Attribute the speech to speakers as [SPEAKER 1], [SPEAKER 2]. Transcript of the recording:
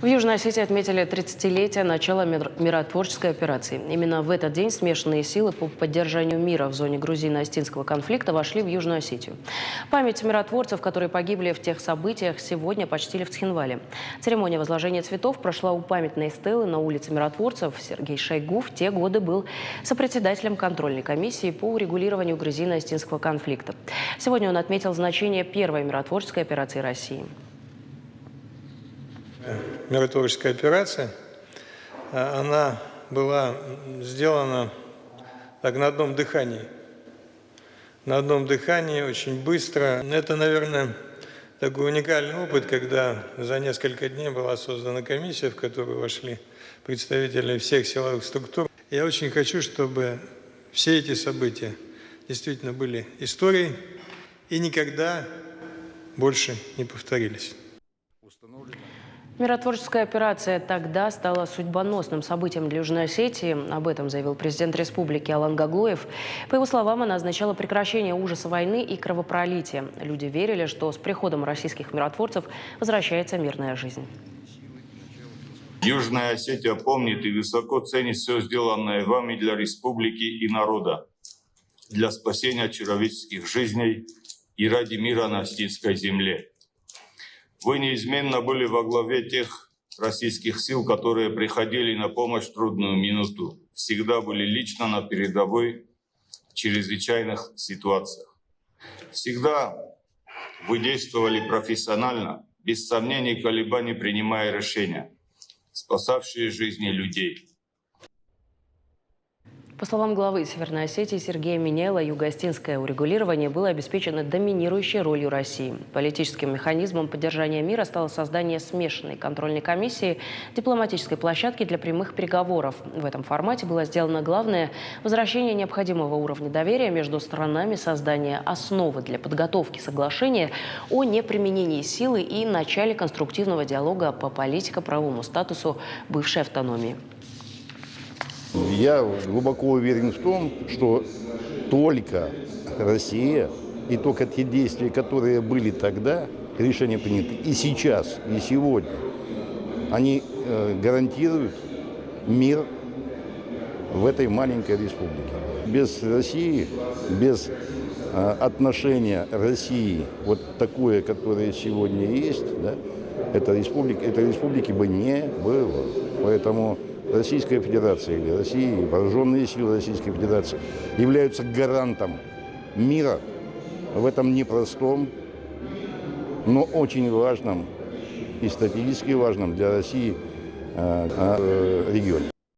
[SPEAKER 1] В Южной Осетии отметили 30-летие начала миротворческой операции. Именно в этот день смешанные силы по поддержанию мира в зоне грузино-осетинского конфликта вошли в Южную Осетию. Память миротворцев, которые погибли в тех событиях, сегодня почтили в Цхинвале. Церемония возложения цветов прошла у памятной стелы на улице миротворцев. Сергей Шойгу в те годы был сопредседателем контрольной комиссии по урегулированию грузино-осетинского конфликта. Сегодня он отметил значение первой миротворческой операции России.
[SPEAKER 2] Миротворческая операция, она была сделана так на одном дыхании. На одном дыхании, очень быстро. Это, наверное, такой уникальный опыт, когда за несколько дней была создана комиссия, в которую вошли представители всех силовых структур. Я очень хочу, чтобы все эти события действительно были историей и никогда больше не повторились.
[SPEAKER 1] Миротворческая операция тогда стала судьбоносным событием для Южной Осетии. Об этом заявил президент республики Алан Гаглоев. По его словам, она означала прекращение ужаса войны и кровопролития. Люди верили, что с приходом российских миротворцев возвращается мирная жизнь.
[SPEAKER 3] Южная Осетия помнит и высоко ценит все сделанное вами для республики и народа, для спасения человеческих жизней и ради мира на осетинской земле. Вы неизменно были во главе тех российских сил, которые приходили на помощь в трудную минуту. Всегда были лично на передовой в чрезвычайных ситуациях. Всегда вы действовали профессионально, без сомнений и колебаний принимая решения, спасавшие жизни людей.
[SPEAKER 1] По словам главы Северной Осетии Сергея Миняйла, юго-осетинское урегулирование было обеспечено доминирующей ролью России. Политическим механизмом поддержания мира стало создание смешанной контрольной комиссии, дипломатической площадки для прямых переговоров. В этом формате было сделано главное – возвращение необходимого уровня доверия между сторонами, создание основы для подготовки соглашения о неприменении силы и начале конструктивного диалога по политико-правовому статусу бывшей автономии.
[SPEAKER 4] Я глубоко уверен в том, что только Россия и только те действия, которые были тогда, решения приняты и сейчас, и сегодня, они гарантируют мир в этой маленькой республике. Без России, без отношения России, вот такое, которое сегодня есть, да, этой республики бы не было. Поэтому Российская Федерация или Россия, вооруженные силы Российской Федерации являются гарантом мира в этом непростом, но очень важном и стратегически важном для России регионе.